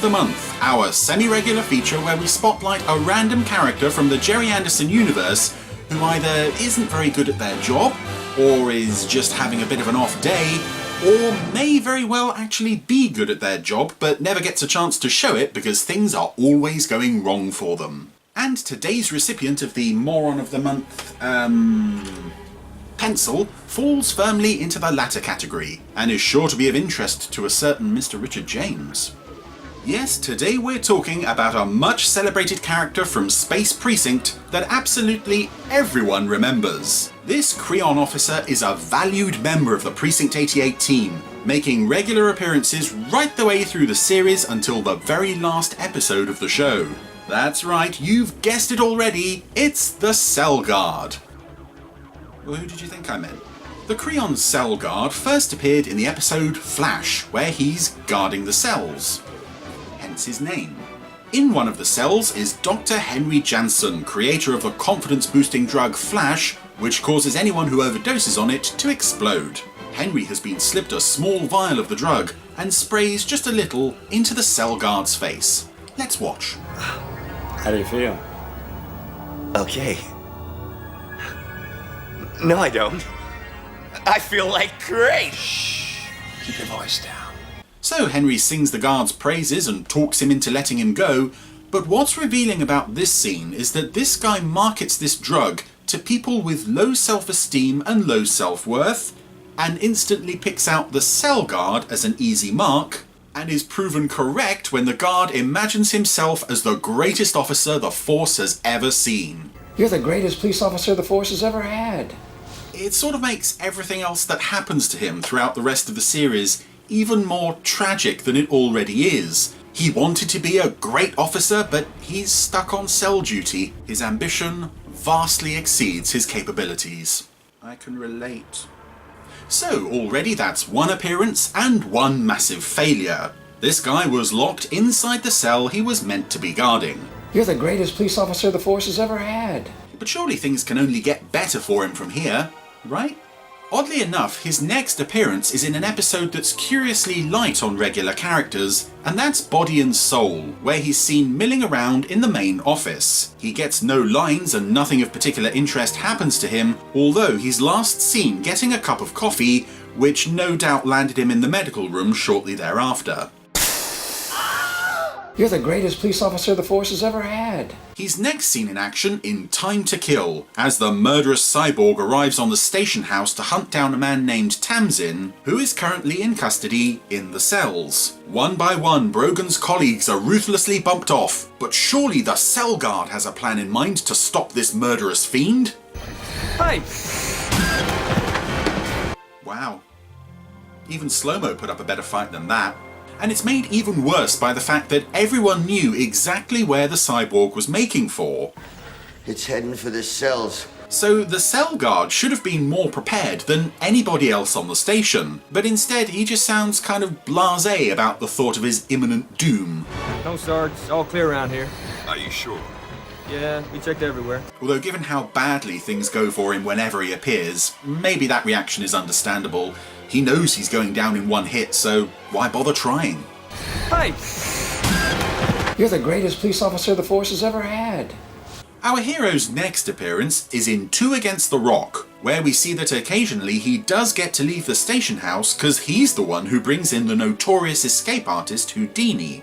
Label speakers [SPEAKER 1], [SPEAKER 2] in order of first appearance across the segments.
[SPEAKER 1] of the Month, our semi-regular feature where we spotlight a random character from the Gerry Anderson universe who either isn't very good at their job, or is just having a bit of an off day, or may very well actually be good at their job but never gets a chance to show it because things are always going wrong for them. And today's recipient of the Moron of the Month, pencil falls firmly into the latter category, and is sure to be of interest to a certain Mr. Richard James. Yes, today we're talking about a much celebrated character from Space Precinct that absolutely everyone remembers. This Creon officer is a valued member of the Precinct 88 team, making regular appearances right the way through the series until the very last episode of the show. That's right, you've guessed it already, it's the Cell Guard. Well, who did you think I meant? The Creon Cell Guard first appeared in the episode Flash, where he's guarding the cells. Hence his name. In one of the cells is Dr. Henry Jansen, creator of the confidence-boosting drug Flash, which causes anyone who overdoses on it to explode. Henry has been slipped a small vial of the drug and sprays just a little into the Cell Guard's face. Let's watch.
[SPEAKER 2] How do you feel?
[SPEAKER 3] Okay. No, I don't. I feel like great.
[SPEAKER 2] Shh. Keep your voice down.
[SPEAKER 1] So Henry sings the guard's praises and talks him into letting him go, but what's revealing about this scene is that this guy markets this drug to people with low self-esteem and low self-worth, and instantly picks out the Cell Guard as an easy mark, and is proven correct when the guard imagines himself as the greatest officer the Force has ever seen.
[SPEAKER 2] You're the greatest police officer the Force has ever had.
[SPEAKER 1] It sort of makes everything else that happens to him throughout the rest of the series even more tragic than it already is. He wanted to be a great officer, but he's stuck on cell duty. His ambition vastly exceeds his capabilities. I can relate. So already that's one appearance and one massive failure. This guy was locked inside the cell he was meant to be guarding.
[SPEAKER 2] You're the greatest police officer the Force has ever had.
[SPEAKER 1] But surely things can only get better for him from here, right? Oddly enough, his next appearance is in an episode that's curiously light on regular characters, and that's Body and Soul, where he's seen milling around in the main office. He gets no lines and nothing of particular interest happens to him, although he's last seen getting a cup of coffee, which no doubt landed him in the medical room shortly thereafter.
[SPEAKER 2] You're the greatest police officer the Force has ever had.
[SPEAKER 1] He's next seen in action in Time to Kill, as the murderous cyborg arrives on the station house to hunt down a man named Tamsin, who is currently in custody in the cells. One by one, Brogan's colleagues are ruthlessly bumped off, but surely the Cell Guard has a plan in mind to stop this murderous fiend?
[SPEAKER 3] Hey!
[SPEAKER 1] Wow. Even Slow-Mo put up a better fight than that. And it's made even worse by the fact that everyone knew exactly where the cyborg was making for.
[SPEAKER 4] It's heading for the cells.
[SPEAKER 1] So the Cell Guard should have been more prepared than anybody else on the station, but instead he just sounds kind of blasé about the thought of his imminent doom.
[SPEAKER 5] No, Sarge, it's all clear around here.
[SPEAKER 6] Are you sure?
[SPEAKER 5] Yeah, we checked everywhere.
[SPEAKER 1] Although given how badly things go for him whenever he appears, maybe that reaction is understandable. He knows he's going down in one hit, so why bother trying?
[SPEAKER 5] Hey!
[SPEAKER 2] You're the greatest police officer the Force has ever had.
[SPEAKER 1] Our hero's next appearance is in Two Against the Rock, where we see that occasionally he does get to leave the station house because he's the one who brings in the notorious escape artist Houdini.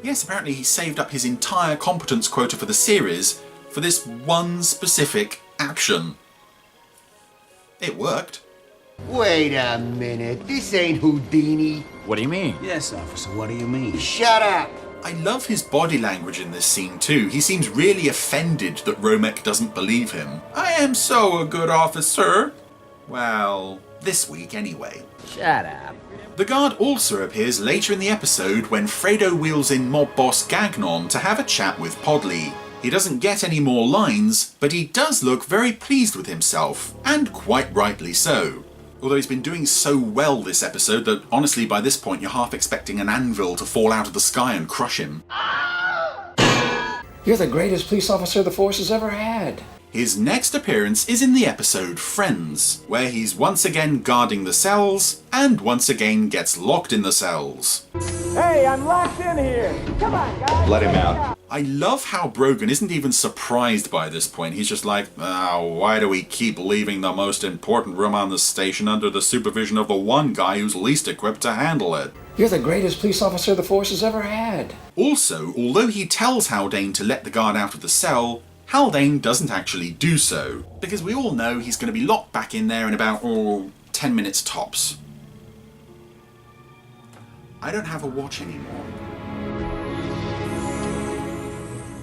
[SPEAKER 1] Yes, apparently he saved up his entire competence quota for the series for this one specific action. It worked.
[SPEAKER 4] Wait a minute, this ain't Houdini.
[SPEAKER 6] What do you mean?
[SPEAKER 7] Yes, officer, what do you mean?
[SPEAKER 4] Shut up!
[SPEAKER 1] I love his body language in this scene too. He seems really offended that Romek doesn't believe him. I am so a good officer. Well, this week anyway.
[SPEAKER 5] Shut up.
[SPEAKER 1] The guard also appears later in the episode when Fredo wheels in mob boss Gagnon to have a chat with Podley. He doesn't get any more lines, but he does look very pleased with himself, and quite rightly so. Although he's been doing so well this episode that honestly by this point you're half expecting an anvil to fall out of the sky and crush him.
[SPEAKER 2] You're the greatest police officer the Force has ever had.
[SPEAKER 1] His next appearance is in the episode Friends, where he's once again guarding the cells, and once again gets locked in the cells.
[SPEAKER 6] Hey, I'm locked in here. Come on, guys.
[SPEAKER 7] Let him out.
[SPEAKER 1] I love how Brogan isn't even surprised by this point. He's just like, why do we keep leaving the most important room on the station under the supervision of the one guy who's least equipped to handle it?
[SPEAKER 2] You're the greatest police officer the force has ever had.
[SPEAKER 1] Also, although he tells Haldane to let the guard out of the cell, Haldane doesn't actually do so, because we all know he's going to be locked back in there in about 10 minutes tops. I don't have a watch anymore.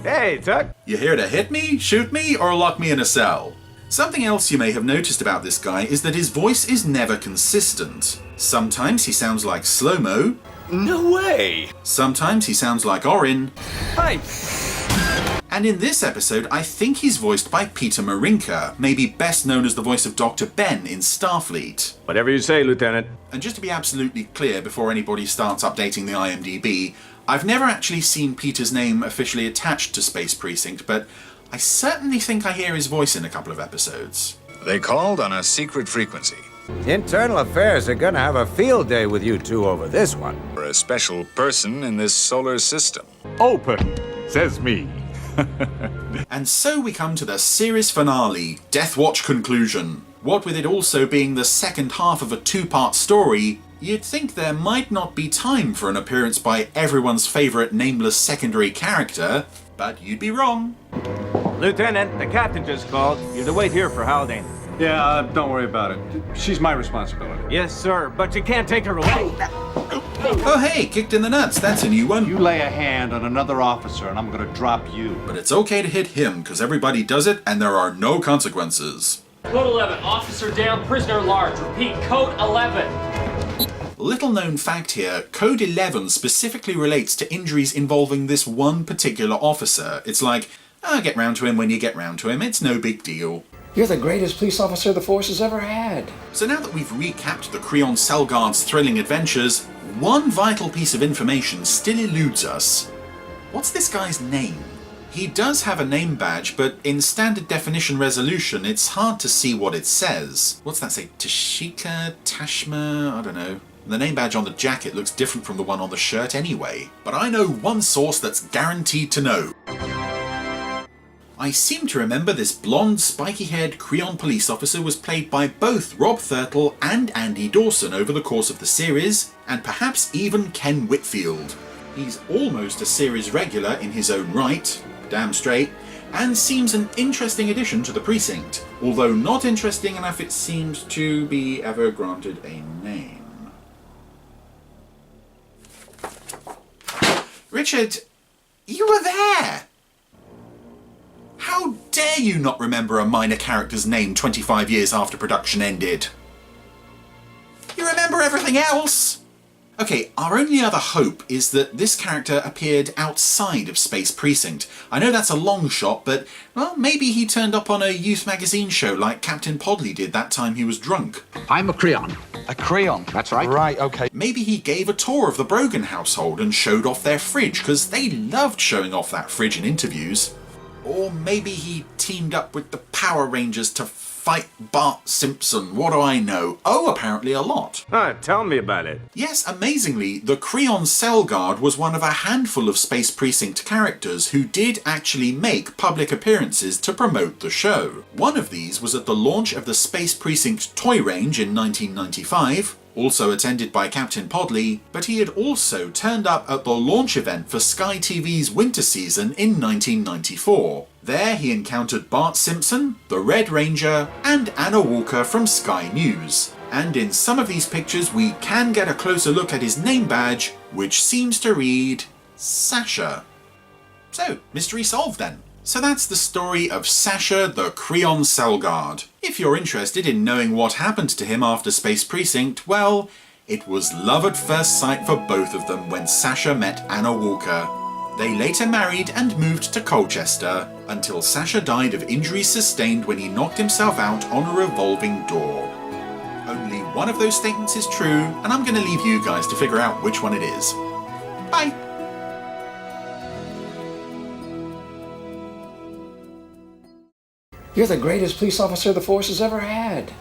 [SPEAKER 6] Hey, Tuck.
[SPEAKER 1] You here to hit me, shoot me, or lock me in a cell? Something else you may have noticed about this guy is that his voice is never consistent. Sometimes he sounds like Slow-Mo.
[SPEAKER 3] No way!
[SPEAKER 1] Sometimes he sounds like Orin.
[SPEAKER 5] Pipes!
[SPEAKER 1] And in this episode, I think he's voiced by Peter Marinka, maybe best known as the voice of Dr. Ben in Starfleet.
[SPEAKER 6] Whatever you say, Lieutenant.
[SPEAKER 1] And just to be absolutely clear before anybody starts updating the IMDb, I've never actually seen Peter's name officially attached to Space Precinct, but I certainly think I hear his voice in a couple of episodes.
[SPEAKER 7] They called on a secret frequency
[SPEAKER 8] Internal Affairs are gonna have a field day with you two over this one.
[SPEAKER 7] for a special person in this solar system.
[SPEAKER 9] Open, says me.
[SPEAKER 1] And so we come to the series finale, Death Watch conclusion. What with it also being the second half of a two-part story, you'd think there might not be time for an appearance by everyone's favourite nameless secondary character, but you'd be wrong.
[SPEAKER 6] Lieutenant, the captain just called. You're to wait here for Haldane.
[SPEAKER 9] Yeah, don't worry about it. She's my responsibility.
[SPEAKER 6] Yes, sir, but you can't take her away.
[SPEAKER 1] Oh hey, kicked in the nuts, that's a new one.
[SPEAKER 9] You lay a hand on another officer and I'm gonna drop you.
[SPEAKER 1] But it's okay to hit him, because everybody does it and there are no consequences.
[SPEAKER 10] Code 11, officer down, prisoner large. Repeat, code 11.
[SPEAKER 1] Little known fact here, Code 11 specifically relates to injuries involving this one particular officer. It's like, get round to him when you get round to him, it's no big deal.
[SPEAKER 2] You're the greatest police officer the force has ever had.
[SPEAKER 1] So now that we've recapped the Creon Cell Guard's thrilling adventures, one vital piece of information still eludes us. What's this guy's name? He does have a name badge, but in standard definition resolution, it's hard to see what it says. What's that say? Tashika? Tashma? I don't know. The name badge on the jacket looks different from the one on the shirt anyway. But I know one source that's guaranteed to know. I seem to remember this blonde, spiky-haired Creon police officer was played by both Rob Thurtle and Andy Dawson over the course of the series, and perhaps even Ken Whitfield. He's almost a series regular in his own right, damn straight, and seems an interesting addition to the precinct, although not interesting enough it seems to be ever granted a name. Richard, you were there! How dare you not remember a minor character's name 25 years after production ended? You remember everything else? Okay, our only other hope is that this character appeared outside of Space Precinct. I know that's a long shot, but, well, maybe he turned up on a youth magazine show like Captain Podley did that time he was drunk.
[SPEAKER 8] I'm a Creon.
[SPEAKER 3] A Creon?
[SPEAKER 8] That's right.
[SPEAKER 3] Right, okay.
[SPEAKER 1] Maybe he gave a tour of the Brogan household and showed off their fridge, because they loved showing off that fridge in interviews. Or maybe he teamed up with the Power Rangers to fight Bart Simpson. What do I know? Oh, apparently a lot.
[SPEAKER 6] Tell me about it.
[SPEAKER 1] Yes, amazingly, the Creon Cell Guard was one of a handful of Space Precinct characters who did actually make public appearances to promote the show. One of these was at the launch of the Space Precinct toy range in 1995, also attended by Captain Podley, but he had also turned up at the launch event for Sky TV's winter season in 1994. There he encountered Bart Simpson, the Red Ranger, and Anna Walker from Sky News. And in some of these pictures we can get a closer look at his name badge, which seems to read Sasha. So, mystery solved then. So that's the story of Sasha the Creon Cell Guard. If you're interested in knowing what happened to him after Space Precinct, well, it was love at first sight for both of them when Sasha met Anna Walker. They later married and moved to Colchester, until Sasha died of injuries sustained when he knocked himself out on a revolving door. Only one of those statements is true, and I'm going to leave you guys to figure out which one it is. Bye!
[SPEAKER 2] You're the greatest police officer the force has ever had.